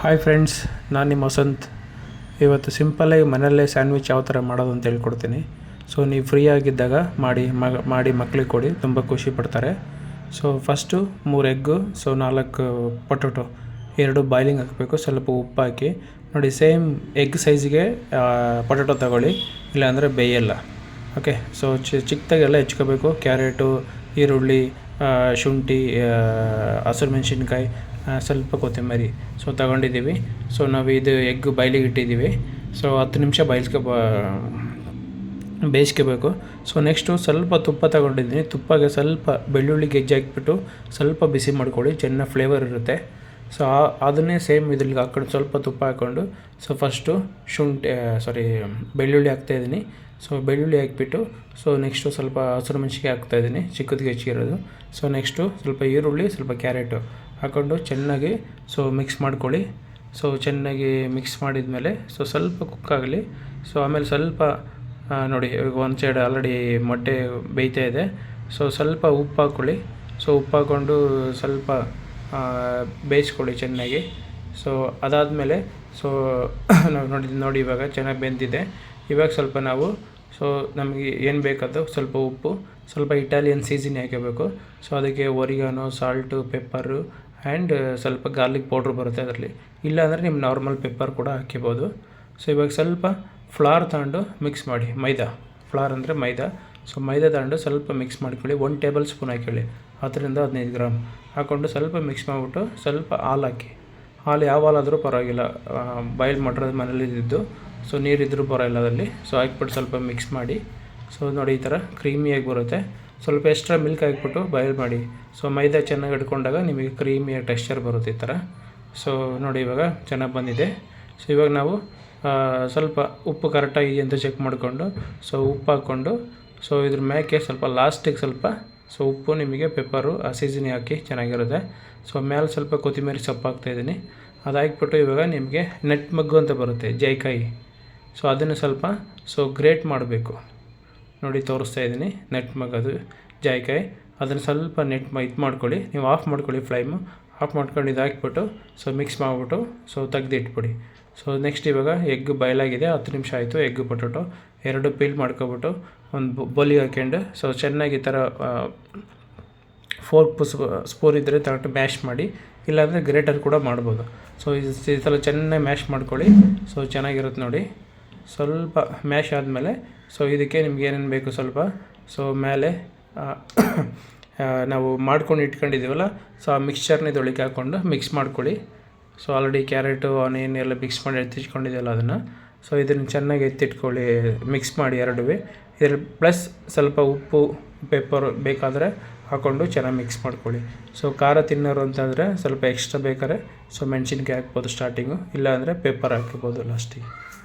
Hi friends, ನಾನು ನಿಮ್ಮ ವಸಂತ್. ಇವತ್ತು ಸಿಂಪಲ್ಲಾಗಿ ಮನೆಯಲ್ಲೇ ಸ್ಯಾಂಡ್ವಿಚ್ ಯಾವ ಥರ ಮಾಡೋದು ಅಂತ ಹೇಳ್ಕೊಡ್ತೀನಿ. ಸೊ ನೀವು ಫ್ರೀ ಆಗಿದ್ದಾಗ ಮಾಡಿ ಮಕ್ಕಳಿಗೆ ಕೊಡಿ, ತುಂಬ ಖುಷಿ ಪಡ್ತಾರೆ. So first 3 egg, so 4 potato 2 boiling ಹಾಕಬೇಕು. ಸ್ವಲ್ಪ ಉಪ್ಪು ಹಾಕಿ ನೋಡಿ, ಸೇಮ್ ಎಗ್ ಸೈಜಿಗೆ ಪೊಟೊಟೊ ತಗೊಳ್ಳಿ, ಇಲ್ಲಾಂದರೆ ಬೇಯಲ್ಲ. ಓಕೆ, ಸೊ ಚಿಕ್ಕದಾಗೆಲ್ಲ ಹೆಚ್ಕೋಬೇಕು. ಕ್ಯಾರೆಟು, ಈರುಳ್ಳಿ, ಶುಂಠಿ, ಹಸಿರು ಮೆಣಸಿನ್ಕಾಯಿ, ಸ್ವಲ್ಪ ಕೊತ್ತಂಬರಿ ಸೊ ತಗೊಂಡಿದ್ದೀವಿ. ಸೊ ನಾವು ಇದು ಎಗ್ ಬಾಯ್ಲಿಗೆ ಇಟ್ಟಿದ್ದೀವಿ. ಸೊ 10 ನಿಮಿಷ ಬೇಯಿಸ್ಕೋಬೇಕು. ಸೊ ನೆಕ್ಸ್ಟು ಸ್ವಲ್ಪ ತುಪ್ಪ ತಗೊಂಡಿದ್ದೀನಿ. ತುಪ್ಪಗೆ ಸ್ವಲ್ಪ ಬೆಳ್ಳುಳ್ಳಿ ಗೆಜ್ಜೆ ಹಾಕಿಬಿಟ್ಟು ಸ್ವಲ್ಪ ಬಿಸಿ ಮಾಡ್ಕೊಳ್ಳಿ, ಚೆನ್ನಾಗಿ ಫ್ಲೇವರ್ ಇರುತ್ತೆ. ಸೊ ಅದನ್ನೇ ಸೇಮ್ ಇದ್ರಿಗೆ ಹಾಕ್ಕೊಂಡು ಸ್ವಲ್ಪ ತುಪ್ಪ ಹಾಕ್ಕೊಂಡು, ಸೊ ಫಸ್ಟು ಬೆಳ್ಳುಳ್ಳಿ ಹಾಕ್ತಾಯಿದ್ದೀನಿ. ಸೊ ಬೆಳ್ಳುಳ್ಳಿ ಹಾಕ್ಬಿಟ್ಟು, ಸೊ ನೆಕ್ಸ್ಟು ಸ್ವಲ್ಪ ಹಸಿರು ಮೆಣಸಿನ್ಕಾಯಿ ಹಾಕ್ತಾಯಿದ್ದೀನಿ, ಚಿಕ್ಕದಿಗೆ ಹೆಚ್ಚಿರೋದು. ಸೊ ನೆಕ್ಸ್ಟು ಸ್ವಲ್ಪ ಈರುಳ್ಳಿ, ಸ್ವಲ್ಪ ಕ್ಯಾರೆಟು ಹಾಕ್ಕೊಂಡು ಚೆನ್ನಾಗಿ ಮಿಕ್ಸ್ ಮಾಡ್ಕೊಳ್ಳಿ. ಸೊ ಚೆನ್ನಾಗಿ ಮಿಕ್ಸ್ ಮಾಡಿದ ಮೇಲೆ ಸ್ವಲ್ಪ ಕುಕ್ ಆಗಲಿ. ಸೊ ಆಮೇಲೆ ಸ್ವಲ್ಪ ನೋಡಿ, ಇವಾಗ ಒಂದು ಸೈಡ್ ಆಲ್ರೆಡಿ ಮೊಟ್ಟೆ ಬೇಯ್ತಾ ಇದೆ. ಸೊ ಸ್ವಲ್ಪ ಉಪ್ಪು ಹಾಕ್ಕೊಳ್ಳಿ. ಸೊ ಉಪ್ಪು ಹಾಕ್ಕೊಂಡು ಸ್ವಲ್ಪ ಬೇಯಿಸ್ಕೊಳ್ಳಿ ಚೆನ್ನಾಗಿ. ಸೊ ಅದಾದಮೇಲೆ ನಾವು ನೋಡಿ ಇವಾಗ ಚೆನ್ನಾಗಿ ಬೆಂದಿದೆ. ಇವಾಗ ಸ್ವಲ್ಪ ನಾವು ನಮಗೆ ಏನು ಬೇಕಾದೋ ಸ್ವಲ್ಪ ಉಪ್ಪು, ಸ್ವಲ್ಪ ಇಟಾಲಿಯನ್ ಸೀಸನಿ ಹಾಕಬೇಕು. ಸೊ ಅದಕ್ಕೆ ಒರಿಗಾನೋ, ಸಾಲ್ಟು, ಪೆಪ್ಪರು ಆ್ಯಂಡ್ ಸ್ವಲ್ಪ ಗಾರ್ಲಿಕ್ ಪೌಡ್ರ್ ಬರುತ್ತೆ ಅದರಲ್ಲಿ. ಇಲ್ಲಾಂದರೆ ನಿಮ್ಮ ನಾರ್ಮಲ್ ಪೆಪ್ಪರ್ ಕೂಡ ಹಾಕಿಬೋದು. ಸೊ ಇವಾಗ ಸ್ವಲ್ಪ ಫ್ಲಾರ್ ತಗೊಂಡು ಮಿಕ್ಸ್ ಮಾಡಿ, ಫ್ಲಾರ್ ಅಂದರೆ ಮೈದಾ. ಸೊ ಮೈದಾ ತಗೊಂಡು ಸ್ವಲ್ಪ ಮಿಕ್ಸ್ ಮಾಡ್ಕೊಳ್ಳಿ. 1 ಟೇಬಲ್ ಸ್ಪೂನ್ ಹಾಕೊಳ್ಳಿ, 10-15 ಗ್ರಾಮ್ ಹಾಕ್ಕೊಂಡು ಸ್ವಲ್ಪ ಮಿಕ್ಸ್ ಮಾಡಿಬಿಟ್ಟು ಸ್ವಲ್ಪ ಹಾಲು ಹಾಕಿ. ಹಾಲು ಯಾವ ಹಾಲಾದರೂ ಪರವಾಗಿಲ್ಲ, ಬಾಯ್ಲ್ ಮಾಡಿರೋದು ಮನೇಲಿದ್ದು. ಸೊ ನೀರಿದ್ದರೂ ಪರವಾಗಿಲ್ಲ ಅದರಲ್ಲಿ. ಸೊ ಹಾಕ್ಬಿಟ್ಟು ಸ್ವಲ್ಪ ಮಿಕ್ಸ್ ಮಾಡಿ. ಸೊ ನೋಡಿ, ಈ ಥರ ಕ್ರೀಮಿಯಾಗಿ ಬರುತ್ತೆ. ಸ್ವಲ್ಪ ಎಕ್ಸ್ಟ್ರಾ ಮಿಲ್ಕ್ ಹಾಕ್ಬಿಟ್ಟು ಬಾಯ್ಲ್ ಮಾಡಿ. ಸೊ ಮೈದಾ ಚೆನ್ನಾಗಿ ಇಟ್ಕೊಂಡಾಗ ನಿಮಗೆ ಕ್ರೀಮಿಯಾಗಿ ಟೆಕ್ಸ್ಚರ್ ಬರುತ್ತೆ ಈ ಥರ. ಸೊ ನೋಡಿ, ಇವಾಗ ಚೆನ್ನಾಗಿ ಬಂದಿದೆ. ಸೊ ಇವಾಗ ನಾವು ಸ್ವಲ್ಪ ಉಪ್ಪು ಕರೆಕ್ಟಾಗಿದೆ ಅಂತ ಚೆಕ್ ಮಾಡಿಕೊಂಡು, ಸೊ ಉಪ್ಪು ಹಾಕ್ಕೊಂಡು, ಸೊ ಇದ್ರ ಮೇಕೆ ಸ್ವಲ್ಪ ಲಾಸ್ಟಿಗೆ ಸ್ವಲ್ಪ ಉಪ್ಪು, ನಿಮಗೆ ಪೆಪ್ಪರು, ಸೀಸನಿ ಹಾಕಿ ಚೆನ್ನಾಗಿರುತ್ತೆ. ಸೊ ಮೇಲೆ ಸ್ವಲ್ಪ ಕೊತ್ತಂಬರಿ ಸೊಪ್ಪು ಹಾಕ್ತಾಯಿದ್ದೀನಿ. ಅದು ಹಾಕ್ಬಿಟ್ಟು ಇವಾಗ ನಿಮಗೆ ನೆಟ್ ಮಗ್ಗು ಅಂತ ಬರುತ್ತೆ, ಜಾಯಿಕಾಯಿ. ಸೊ ಅದನ್ನು ಸ್ವಲ್ಪ ಗ್ರೇಟ್ ಮಾಡಬೇಕು. ನೋಡಿ, ತೋರಿಸ್ತಾ ಇದ್ದೀನಿ ನೆಟ್ ಮಗ್ಗದು ಜಾಯಿಕಾಯಿ. ಅದನ್ನು ಸ್ವಲ್ಪ ಇದು ಮಾಡ್ಕೊಳ್ಳಿ. ನೀವು ಆಫ್ ಮಾಡ್ಕೊಳ್ಳಿ, ಫ್ಲೇಮು ಆಫ್ ಮಾಡ್ಕೊಂಡು ಇದು ಹಾಕ್ಬಿಟ್ಟು ಮಿಕ್ಸ್ ಮಾಡಿಬಿಟ್ಟು ತೆಗೆದಿಟ್ಬಿಡಿ. ಸೊ ನೆಕ್ಸ್ಟ್ ಇವಾಗ ಎಗ್ ಬಾಯ್ಲಾಗಿದೆ, 10 ನಿಮಿಷ ಆಯಿತು. ಎಗ್ ಪೊಟೊಟೊ 2 ಪೀಲ್ ಮಾಡ್ಕೊಬಿಟ್ಟು ಒಂದು ಬೋಲಿಗೆ ಹಾಕ್ಕೊಂಡು ಚೆನ್ನಾಗಿ ಈ ಥರ ಫೋರ್ಕ್ ಸ್ಪೂನ್ ಇದ್ದರೆ ತಗೊಂಡು ಮ್ಯಾಶ್ ಮಾಡಿ, ಇಲ್ಲಾಂದರೆ ಗ್ರೇಟರ್ ಕೂಡ ಮಾಡ್ಬೋದು. ಸೊ ಈ ಥರ ಚೆನ್ನಾಗಿ ಮ್ಯಾಶ್ ಮಾಡ್ಕೊಳ್ಳಿ. ಸೊ ಚೆನ್ನಾಗಿರುತ್ತೆ ನೋಡಿ. ಸ್ವಲ್ಪ ಮ್ಯಾಶ್ ಆದಮೇಲೆ ಇದಕ್ಕೆ ನಿಮ್ಗೆ ಏನೇನು ಬೇಕು ಸ್ವಲ್ಪ ಮೇಲೆ ನಾವು ಮಾಡ್ಕೊಂಡು ಇಟ್ಕೊಂಡಿದ್ದೀವಲ್ಲ, ಆ ಮಿಕ್ಸ್ಚರ್ನ ಇದೊಳಗೆ ಹಾಕ್ಕೊಂಡು ಮಿಕ್ಸ್ ಮಾಡ್ಕೊಳ್ಳಿ. ಸೊ ಆಲ್ರೆಡಿ ಕ್ಯಾರೆಟು, ಆನಿಯನ್ ಎಲ್ಲ ಮಿಕ್ಸ್ ಮಾಡಿ ಎತ್ತಿಟ್ಕೊಂಡಿದ್ದೀವಲ್ಲ ಅದನ್ನು. ಸೊ ಇದನ್ನು ಚೆನ್ನಾಗಿ ಎತ್ತಿಟ್ಕೊಳ್ಳಿ, ಮಿಕ್ಸ್ ಮಾಡಿ ಎರಡೂ. ಇದರಲ್ಲಿ ಪ್ಲಸ್ ಸ್ವಲ್ಪ ಉಪ್ಪು, ಪೆಪ್ಪರು ಬೇಕಾದರೆ ಹಾಕ್ಕೊಂಡು ಚೆನ್ನಾಗಿ ಮಿಕ್ಸ್ ಮಾಡ್ಕೊಳ್ಳಿ. ಸೊ ಖಾರ ತಿನ್ನೋರು ಅಂತಂದರೆ ಸ್ವಲ್ಪ ಎಕ್ಸ್ಟ್ರಾ ಬೇಕಾದ್ರೆ ಮೆಣಸಿನ್ಕಾಯಿ ಹಾಕ್ಬೋದು ಸ್ಟಾರ್ಟಿಂಗು, ಇಲ್ಲಾಂದರೆ ಪೆಪ್ಪರ್ ಹಾಕ್ಬೋದು ಲಾಸ್ಟಿಗೆ.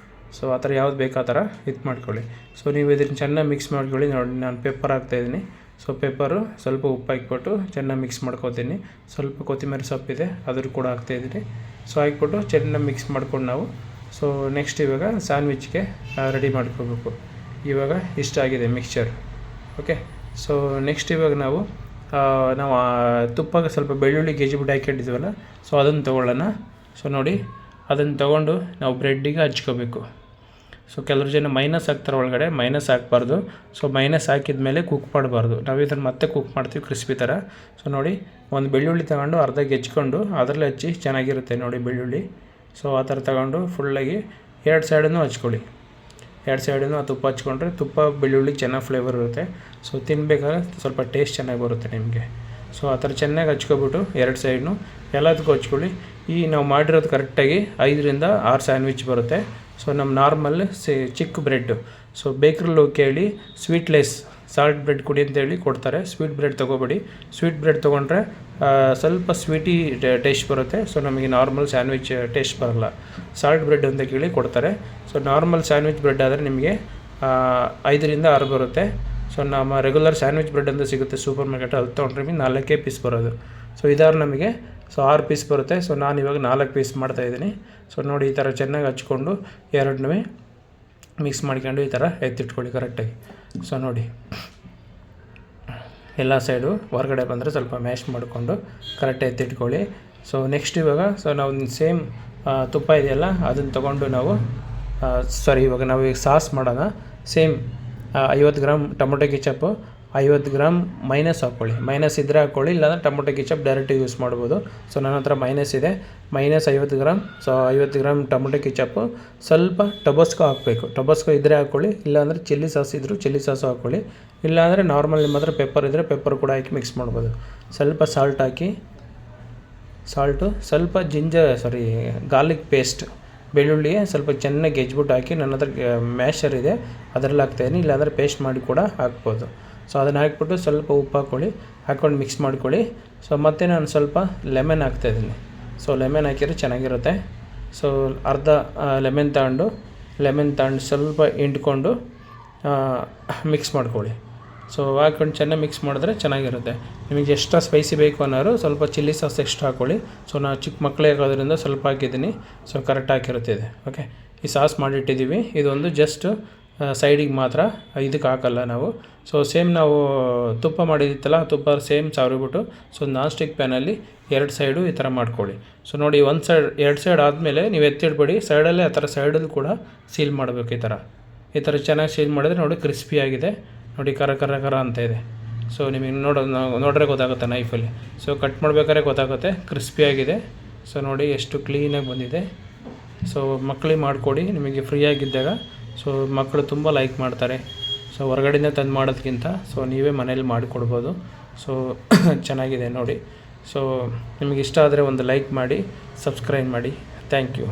ಸೊ ಆ ಥರ ಯಾವ್ದು ಬೇಕು ಆ ಥರ ಇದು ಮಾಡ್ಕೊಳ್ಳಿ. ಸೊ ನೀವು ಇದನ್ನು ಚೆನ್ನಾಗಿ ಮಿಕ್ಸ್ ಮಾಡ್ಕೊಳ್ಳಿ. ನೋಡಿ, ನಾನು ಪೆಪ್ಪರ್ ಹಾಕ್ತಾಯಿದ್ದೀನಿ. ಸೊ ಪೆಪ್ಪರು ಸ್ವಲ್ಪ ಉಪ್ಪು ಹಾಕ್ಬಿಟ್ಟು ಚೆನ್ನಾಗಿ ಮಿಕ್ಸ್ ಮಾಡ್ಕೊತೀನಿ. ಸ್ವಲ್ಪ ಕೊತ್ತಂಬರಿ ಸೊಪ್ಪಿದೆ, ಅದ್ರ ಕೂಡ ಹಾಕ್ತಾಯಿದ್ದೀನಿ. ಸೊ ಹಾಕ್ಬಿಟ್ಟು ಚೆನ್ನಾಗಿ ಮಿಕ್ಸ್ ಮಾಡ್ಕೊಂಡು ನಾವು ನೆಕ್ಸ್ಟ್ ಇವಾಗ ಸ್ಯಾಂಡ್ವಿಚ್ಗೆ ರೆಡಿ ಮಾಡ್ಕೋಬೇಕು. ಇವಾಗ ಇಷ್ಟ ಆಗಿದೆ ಮಿಕ್ಸ್ಚರ್. ಓಕೆ, ಸೊ ನೆಕ್ಸ್ಟ್ ಇವಾಗ ನಾವು ತುಪ್ಪಗೆ ಸ್ವಲ್ಪ ಬೆಳ್ಳುಳ್ಳಿ ಗೆಜ್ಜಿಬಿಟ್ಟು ಹಾಕೊಂಡಿದ್ದೀವಲ್ಲ, ಸೊ ಅದನ್ನು ತೊಗೊಳ್ಳೋಣ. ಸೊ ನೋಡಿ, ಅದನ್ನು ತೊಗೊಂಡು ನಾವು ಬ್ರೆಡ್ಡಿಗೆ ಹಚ್ಕೋಬೇಕು. ಸೊ ಕೆಲವ್ರು ಜನ ಮೈನಸ್ ಹಾಕ್ತಾರೆ ಒಳಗಡೆ, ಮೈನಸ್ ಹಾಕ್ಬಾರ್ದು. ಸೊ ಮೈನಸ್ ಹಾಕಿದ ಮೇಲೆ ಕುಕ್ ಮಾಡಬಾರ್ದು. ನಾವು ಇದನ್ನು ಮತ್ತೆ ಕುಕ್ ಮಾಡ್ತೀವಿ ಕ್ರಿಸ್ಪಿ ಥರ. ಸೊ ನೋಡಿ, ಒಂದು ಬೆಳ್ಳುಳ್ಳಿ ತಗೊಂಡು ಅರ್ಧ ಗೆಜ್ಕೊಂಡು ಅದರಲ್ಲಿ ಹಚ್ಚಿ ಚೆನ್ನಾಗಿರುತ್ತೆ ನೋಡಿ ಬೆಳ್ಳುಳ್ಳಿ. ಸೊ ಆ ಥರ ತಗೊಂಡು ಫುಲ್ಲಾಗಿ 2 ಸೈಡನ್ನು ಹಚ್ಕೊಳ್ಳಿ. 2 ಸೈಡನ್ನು ಆ ತುಪ್ಪ ಹಚ್ಕೊಂಡ್ರೆ ತುಪ್ಪ ಬೆಳ್ಳುಳ್ಳಿ ಚೆನ್ನಾಗಿ ಫ್ಲೇವರ್ ಇರುತ್ತೆ. ಸೊ ತಿನ್ನಬೇಕಾದ್ರೆ ಸ್ವಲ್ಪ ಟೇಸ್ಟ್ ಚೆನ್ನಾಗಿ ಬರುತ್ತೆ ನಿಮಗೆ. ಸೊ ಆ ಥರ ಚೆನ್ನಾಗಿ ಹಚ್ಕೊಬಿಟ್ಟು 2 ಸೈಡ್ನು ಎಲ್ಲದಕ್ಕೂ ಹಚ್ಕೊಳ್ಳಿ. ನಾವು ಮಾಡಿರೋದು ಕರೆಕ್ಟಾಗಿ 5-6 ಸ್ಯಾಂಡ್ವಿಚ್ ಬರುತ್ತೆ. ಸೊ ನಮ್ಮ ನಾರ್ಮಲ್ ಚಿಕ್ಕ ಬ್ರೆಡ್ಡು. ಸೊ ಬೇಕ್ರಲ್ಲಿ ಹೋಗಿ ಕೇಳಿ, ಸ್ವೀಟ್ಲೆಸ್ ಸಾಲ್ಟ್ ಬ್ರೆಡ್ ಕೊಡಿ ಅಂತೇಳಿ ಕೊಡ್ತಾರೆ. ಸ್ವೀಟ್ ಬ್ರೆಡ್ ತೊಗೋಬೇಡಿ. ಸ್ವೀಟ್ ಬ್ರೆಡ್ ತೊಗೊಂಡ್ರೆ ಸ್ವಲ್ಪ ಸ್ವೀಟಿ ಟೇಸ್ಟ್ ಬರುತ್ತೆ. ಸೊ ನಮಗೆ ನಾರ್ಮಲ್ ಸ್ಯಾಂಡ್ವಿಚ್ ಟೇಸ್ಟ್ ಬರೋಲ್ಲ. ಸಾಲ್ಟ್ ಬ್ರೆಡ್ ಅಂತ ಕೇಳಿ ಕೊಡ್ತಾರೆ. ಸೊ ನಾರ್ಮಲ್ ಸ್ಯಾಂಡ್ವಿಚ್ ಬ್ರೆಡ್ ಆದರೆ ನಿಮಗೆ 5-6 ಬರುತ್ತೆ. ಸೊ ನಮ್ಮ ರೆಗ್ಯುಲರ್ ಸ್ಯಾಂಡ್ವಿಚ್ ಬ್ರೆಡ್ ಅಂತ ಸಿಗುತ್ತೆ ಸೂಪರ್ ಮಾರ್ಕೆಟ್, ಅಲ್ಲಿ ತೊಗೊಂಡ್ರೆ 4 ಪೀಸ್ ಬರೋದು. ಸೊ ಇದಾದ್ರೆ ನಮಗೆ 6 ಪೀಸ್ ಬರುತ್ತೆ. ಸೊ ನಾನು ಇವಾಗ 4 ಪೀಸ್ ಮಾಡ್ತಾಯಿದ್ದೀನಿ. ಸೊ ನೋಡಿ, ಈ ಥರ ಚೆನ್ನಾಗಿ ಹಚ್ಕೊಂಡು ಎರಡನ್ನೂ ಮಿಕ್ಸ್ ಮಾಡ್ಕೊಂಡು ಈ ಥರ ಎತ್ತಿಟ್ಕೊಳ್ಳಿ ಕರೆಕ್ಟಾಗಿ. ಸೊ ನೋಡಿ, ಎಲ್ಲ ಸೈಡು ಹೊರಗಡೆ ಬಂದರೆ ಸ್ವಲ್ಪ ಮ್ಯಾಶ್ ಮಾಡಿಕೊಂಡು ಕರೆಕ್ಟಾಗಿ ಎತ್ತಿಟ್ಕೊಳ್ಳಿ. ಸೊ ನೆಕ್ಸ್ಟ್ ಇವಾಗ ನಾವು ಸೇಮ್ ತುಪ್ಪ ಇದೆಯಲ್ಲ ಅದನ್ನು ತೊಗೊಂಡು ನಾವು ಇವಾಗ ನಾವು ಈಗ ಸಾಸ್ ಮಾಡೋಣ. Same 50 gram tomato ketchup, 50 gram minus ಹಾಕ್ಕೊಳ್ಳಿ. ಮೈನಸ್ ಇದ್ದರೆ ಹಾಕ್ಕೊಳ್ಳಿ, ಇಲ್ಲಾಂದರೆ ಟೊಮೊಟೊ ಕೆಚಪ್ ಡೈರೆಕ್ಟಾಗಿ ಯೂಸ್ ಮಾಡ್ಬೋದು. ಸೊ ನನ್ನ ಹತ್ರ ಮೈನಸ್ ಇದೆ, minus 50 gram. So 50 gram tomato ketchup, ಸ್ವಲ್ಪ ಟೊಬಸ್ಕೊ ಹಾಕಬೇಕು. ಟೊಬಸ್ಕೊ ಇದ್ದರೆ ಹಾಕ್ಕೊಳ್ಳಿ, ಇಲ್ಲಾಂದರೆ ಚಿಲ್ಲಿ ಸಾಸ್ ಇದ್ದರೂ ಚಿಲ್ಲಿ ಸಾಸು ಹಾಕ್ಕೊಳ್ಳಿ, ಇಲ್ಲಾಂದರೆ ನಾರ್ಮಲ್ ನಿಮ್ಮ ಹತ್ರ ಪೆಪ್ಪರ್ ಇದ್ದರೆ ಪೆಪ್ಪರ್ ಕೂಡ ಹಾಕಿ ಮಿಕ್ಸ್ ಮಾಡ್ಬೋದು. ಸ್ವಲ್ಪ ಸಾಲ್ಟ್ ಹಾಕಿ, ಸ್ವಲ್ಪ ಗಾರ್ಲಿಕ್ ಪೇಸ್ಟ್, ಬೆಳ್ಳುಳ್ಳಿಗೆ ಸ್ವಲ್ಪ ಚೆನ್ನಾಗಿ ಗೆಜ್ಬಿಟ್ಟು ಹಾಕಿ, ನನ್ನ ಹತ್ರ ಮ್ಯಾಶರ್ ಇದೆ ಅದರಲ್ಲಿ ಹಾಕ್ತಾಯಿದ್ದೀನಿ, ಇಲ್ಲಾಂದರೆ ಪೇಸ್ಟ್ ಮಾಡಿ ಕೂಡ ಹಾಕ್ಬೋದು. ಸೊ ಅದನ್ನು ಹಾಕ್ಬಿಟ್ಟು ಸ್ವಲ್ಪ ಉಪ್ಪು ಹಾಕ್ಕೊಂಡು ಮಿಕ್ಸ್ ಮಾಡ್ಕೊಳ್ಳಿ. ಸೊ ಮತ್ತು ನಾನು ಸ್ವಲ್ಪ ಲೆಮನ್ ಹಾಕ್ತಾಯಿದ್ದೀನಿ. ಸೊ ಲೆಮನ್ ಹಾಕಿದರೆ ಚೆನ್ನಾಗಿರುತ್ತೆ. ಸೊ ಅರ್ಧ ಲೆಮನ್ ತಗೊಂಡು ಸ್ವಲ್ಪ ಹಿಂಡ್ಕೊಂಡು ಮಿಕ್ಸ್ ಮಾಡ್ಕೊಳ್ಳಿ. ಸೊ ಹಾಕ್ಕೊಂಡು ಚೆನ್ನಾಗಿ ಮಿಕ್ಸ್ ಮಾಡಿದ್ರೆ ಚೆನ್ನಾಗಿರುತ್ತೆ. ನಿಮಗೆ ಎಕ್ಸ್ಟ್ರಾ ಸ್ಪೈಸಿ ಬೇಕು ಅನ್ನೋರು ಸ್ವಲ್ಪ ಚಿಲ್ಲಿ ಸಾಸ್ ಎಕ್ಸ್ಟ್ರಾ ಹಾಕ್ಕೊಳ್ಳಿ. ಸೊ ನಾವು ಚಿಕ್ಕ ಮಕ್ಕಳೇ ಆಗೋದ್ರಿಂದ ಸ್ವಲ್ಪ ಹಾಕಿದ್ದೀನಿ. ಸೊ ಕರೆಕ್ಟ್ ಹಾಕಿರುತ್ತೆ ಇದು. ಓಕೆ, ಈ ಸಾಸ್ ಮಾಡಿಟ್ಟಿದ್ದೀವಿ. ಇದೊಂದು ಜಸ್ಟ್ ಸೈಡಿಗೆ ಮಾತ್ರ, ಇದಕ್ಕೆ ಹಾಕಲ್ಲ ನಾವು. ಸೊ ಸೇಮ್ ನಾವು ತುಪ್ಪ ಮಾಡಿದಿತ್ತಲ್ಲ, ತುಪ್ಪ ಸೇಮ್ ಸಾವಿರಿಬಿಟ್ಟು ಸೊ ನಾನ್ ಸ್ಟಿಕ್ ಪ್ಯಾನಲ್ಲಿ 2 ಸೈಡು ಈ ಥರ ಮಾಡ್ಕೊಳ್ಳಿ. ಸೊ ನೋಡಿ, 2 ಸೈಡ್ ಆದಮೇಲೆ ನೀವು ಎತ್ತಿಡ್ಬೇಡಿ, ಸೈಡಲ್ಲೇ ಆ ಥರ ಸೈಡಲ್ಲಿ ಕೂಡ ಸೀಲ್ ಮಾಡಬೇಕು. ಈ ಥರ ಚೆನ್ನಾಗಿ ಸೀಲ್ ಮಾಡಿದ್ರೆ ನೋಡಿ ಕ್ರಿಸ್ಪಿಯಾಗಿದೆ. ನೋಡಿ ಕರ ಅಂತ ಇದೆ. ಸೊ ನಿಮಗೆ ನೋಡ್ರೆ ಗೊತ್ತಾಗುತ್ತೆ ನೈಫಲ್ಲಿ. ಸೊ ಕಟ್ ಮಾಡಬೇಕಾದ್ರೆ ಗೊತ್ತಾಗುತ್ತೆ ಕ್ರಿಸ್ಪಿಯಾಗಿದೆ. ಸೊ ನೋಡಿ ಎಷ್ಟು ಕ್ಲೀನಾಗಿ ಬಂದಿದೆ. ಸೊ ಮಕ್ಕಳಿಗೆ ಮಾಡಿಕೊಡಿ ನಿಮಗೆ ಫ್ರೀಯಾಗಿದ್ದಾಗ. ಸೊ ಮಕ್ಕಳು ತುಂಬ ಲೈಕ್ ಮಾಡ್ತಾರೆ. ಸೊ ಹೊರಗಡೆಯಿಂದ ತಂದು ಮಾಡೋದಕ್ಕಿಂತ ಸೊ ನೀವೇ ಮನೇಲಿ ಮಾಡಿಕೊಡ್ಬೋದು. ಸೊ ಚೆನ್ನಾಗಿದೆ ನೋಡಿ. ಸೊ ನಿಮಗೆ ಇಷ್ಟ ಆದರೆ ಒಂದು ಲೈಕ್ ಮಾಡಿ, ಸಬ್ಸ್ಕ್ರೈಬ್ ಮಾಡಿ. Thank you.